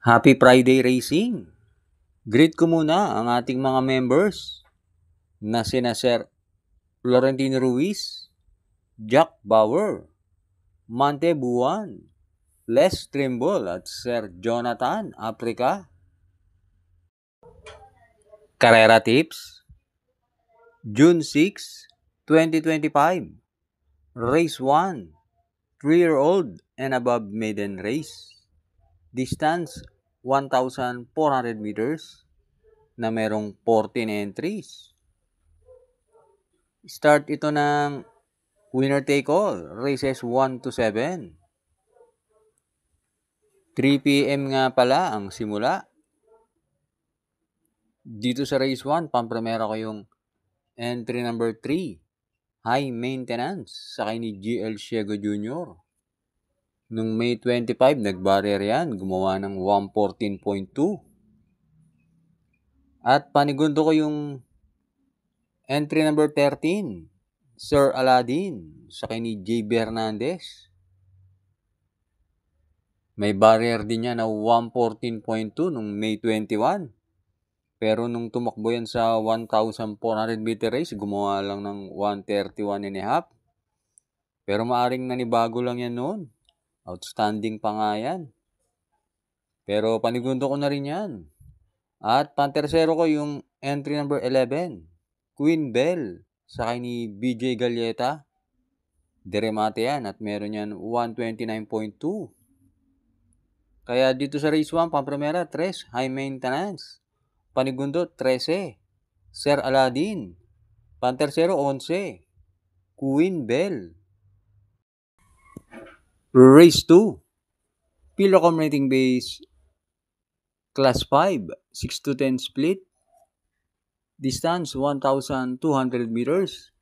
Happy Friday Racing! Greet ko muna ang ating mga members na sina Sir Florentino Ruiz, Jack Bauer, Mante Buwan, Les Trimble at Sir Jonathan Africa. Carrera Tips June 6, 2025 Race 1 3-year-old and above maiden race. Distance 1,400 meters na merong 14 entries. Start ito ng winner take all, races 1 to 7. 3 p.m. nga pala ang simula. Dito sa race 1, pampremera ko yung entry number 3, High Maintenance, sakay ni GL Ciego Jr. Nung May 25, nag-barrier yan, gumawa ng 114.2. At panigundo ko yung entry number 13, Sir Aladdin, sakay ni JB Hernandez. May barrier din niya na 114.2 nung May 21. Pero nung tumakbo yan sa 1,400 meter race, gumawa lang ng 131.5. Pero maaring nanibago lang yan noon. Outstanding pa nga yan. Pero panigundo ko na rin yan. At pantersero ko yung entry number 11, Queen Bell, sakay ni BJ Galleta. Deremate yan at meron yan 129.2. Kaya dito sa race 1, pampremera, 3, High Maintenance. Panigundo, 13, Sir Aladdin. Pantersero, 11, Queen Bell. Race 2, Pilocom rating base, Class 5, 6 to 10 split. Distance, 1,200 meters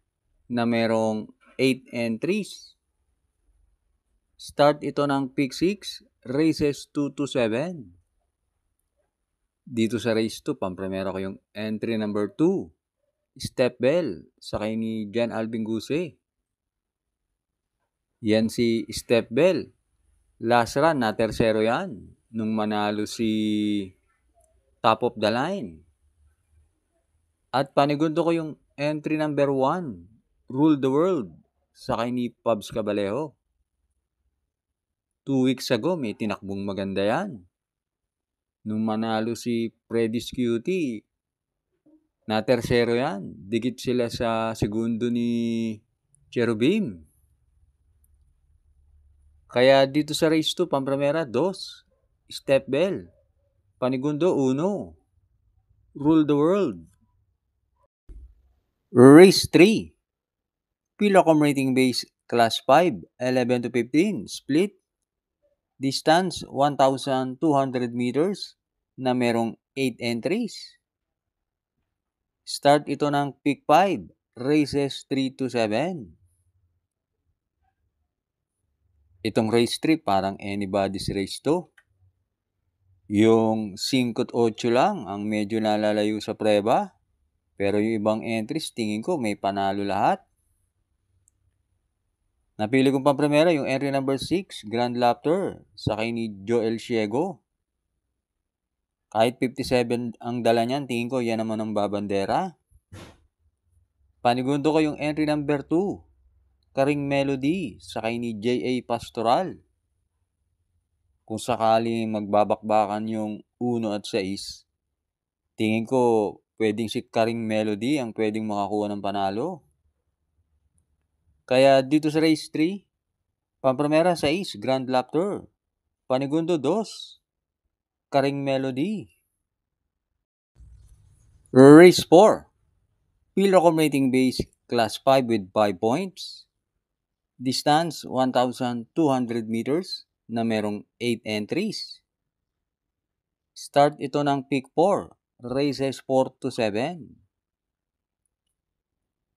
na merong 8 entries. Start ito ng Pick 6, races 2 to 7. Dito sa race 2, pampremera ko yung entry number 2, Step Bell, sakay ni Jan Alvin Guse. Yan si Step Bell. Last run na tersero yan nung manalo si Top of the Line. At panigundo ko yung entry number 1, Rule the World, sakay ni Pabs Cabalejo. 2 weeks ago, may tinakbong maganda yan. Nung manalo si Freddy's Cutie, na tersero yan. Dikit sila sa segundo ni Cherubim. Kaya dito sa race 2, pampremera, 2, Step Bell. Panigundo, 1, Rule the World. Race 3, Pilocom rating base, Class 5, 11 to 15, split. Distance, 1,200 meters na merong 8 entries. Start ito ng Pick 5, races 3 to 7. Itong race 3 parang anybody's race to. Yung 5 at 8 lang ang medyo nalalayo sa preba. Pero yung ibang entries, tingin ko may panalo lahat. Napili kong pampremera yung entry number 6, Grand Lapter, sakay ni Joel Ciego. Kahit 57 ang dala niyan, tingin ko yan naman ang babandera. Panigundo ko yung entry number 2, Karing Melody, sakay ni J.A. Pastoral. Kung sakaling magbabakbakan yung 1 at 6, tingin ko pwedeng si Karing Melody ang pwedeng makakuha ng panalo. Kaya dito sa race 3, pampremera 6, Grand Lapter. Panigundo 2, Karing Melody. Race 4, Pilocom rating base, Class 5 with 5 points. Distance, 1,200 meters na merong 8 entries. Start ito ng Pick 4, races 4 to 7.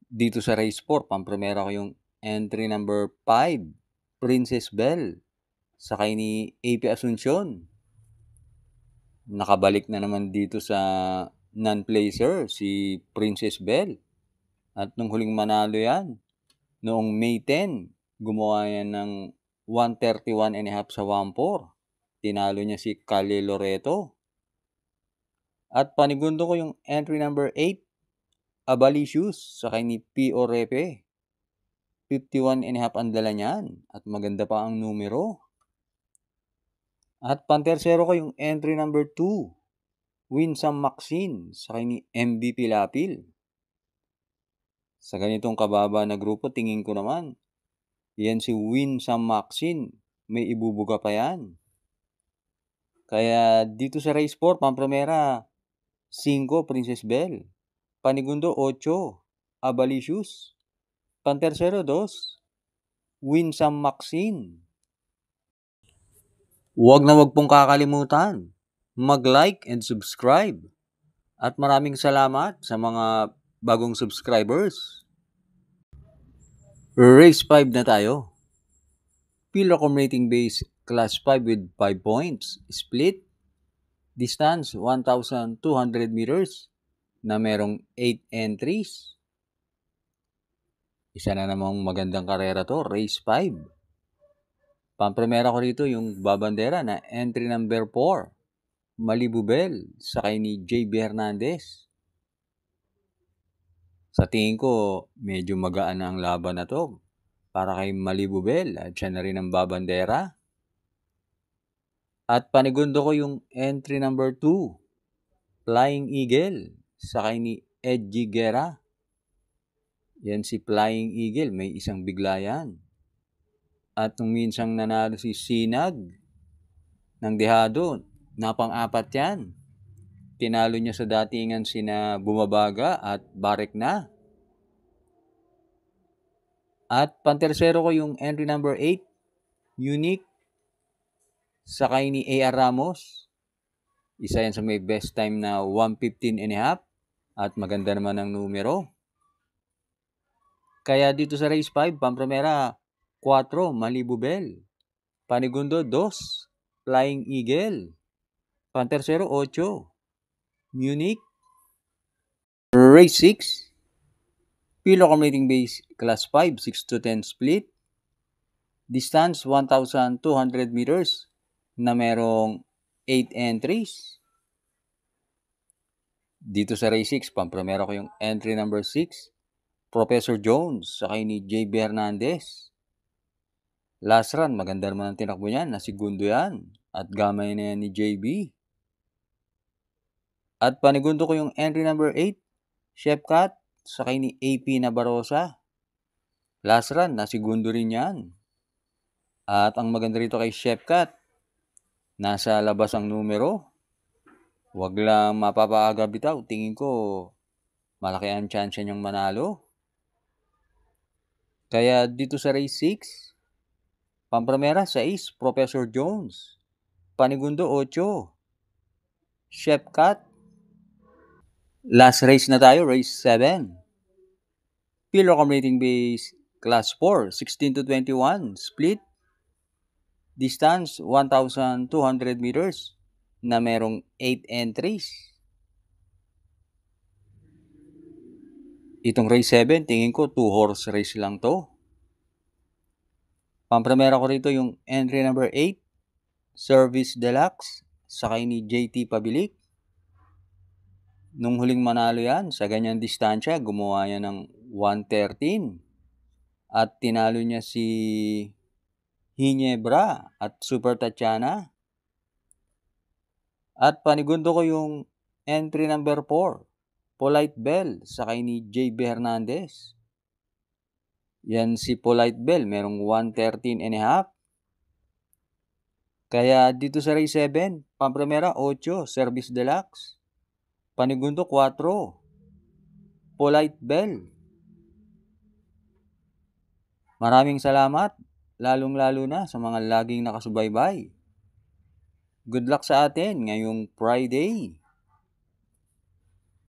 Dito sa race 4, pampremera ko yung entry number 5, Princess Bell, sakay ni AP Asuncion. Nakabalik na naman dito sa non-placer si Princess Bell. At nung huling manalo yan, noong May 10, gumawa yan ng 131.5 sa 1-4. tinalo niya si Calle Loreto. At panigundo ko yung entry number 8, Abalicious, sakay ni P.O. Repe. 51.5 ang dala niyan at maganda pa ang numero. At pantersero ko yung entry number 2, Winsome Maxine, sakay ni MVP Lapil. Sa ganitong kababa na grupo, tingin ko naman, yan si Winsome Maxine, may ibubuga pa yan. Kaya dito sa race 4, Pampramera, 5, Princess Belle. Panigundo, 8, Abalicious. Pantersero, 2, Winsome Maxine. Huwag na huwag pong kakalimutan, mag-like and subscribe. At maraming salamat sa mga bagong subscribers. Race 5 na tayo. Pilocom rating base class 5 with 5 points. Split. Distance 1,200 meters na merong 8 entries. Isa na namang magandang karera to, race 5. Pampremera ko rito yung babandera na entry number 4, Malibu Belle, sakay ni J.B. Hernandez. Sa tingin ko, medyo magaan na ang laban na to para kay Malibu Belle at siya na rin ang babandera. At panigundo ko yung entry number 2, Flying Eagle, sakay ni Edgy Guerra. Yan si Flying Eagle, may isang bigla yan. At nung minsang nanalo si Sinag ng Dehado, napang-apat yan. Tinalo niya sa datingan sina Bumabaga at Barek na. At pantersero ko yung entry number 8, Unique, sakay ni A.R. Ramos. Isa yan sa may best time na 1:15.5 at maganda naman ang numero. Kaya dito sa race 5, Pampramera, 4, Malibu Belle. Panigundo, 2, Flying Eagle. Pantersero, 8, Munich. Race 6, Pilocom rating base class 5, 6 to 10 split. Distance, 1,200 meters na merong 8 entries. Dito sa race 6, Pampramera ko yung entry number 6, Professor Jones, sakay ni J.B. Hernandez. Last run, maganda naman ang tinakbo niyan, nasigundo yan. At gamay na yan ni JB. At panigundo ko yung entry number 8, Chef Cat, sakay ni AP Nabarosa. Last run, nasigundo rin yan. At ang maganda rito kay Chef Cat, nasa labas ang numero. Huwag lang mapapaaga bitaw. Tingin ko, malaki ang chance niyang manalo. Kaya dito sa race 6, Pampramera, 6, Professor Jones. Panigundo, 8, Chef Cat. Last race na tayo, race 7. Pilocom rating base class 4, 16 to 21, split. Distance, 1,200 meters na merong 8 entries. Itong race 7, tingin ko 2-horse race lang to. Pampramera ko rito yung entry number 8, Service Deluxe, sakay ni JT Pabilik. Nung huling manalo yan, sa ganyang distansya, gumawa yan ng 1:13. At tinalo niya si Hinebra at Super Tatiana. At panigundo ko yung entry number 4, Polite Belle, sakay ni J.B. Hernandez. Yan si Polite Belle, merong 1:13.5. Kaya dito sa race 7, Pampramera, 8, Service Deluxe. Panigundo, 4, Polite Belle. Maraming salamat, lalong-lalo na sa mga laging nakasubaybay. Good luck sa atin ngayong Friday.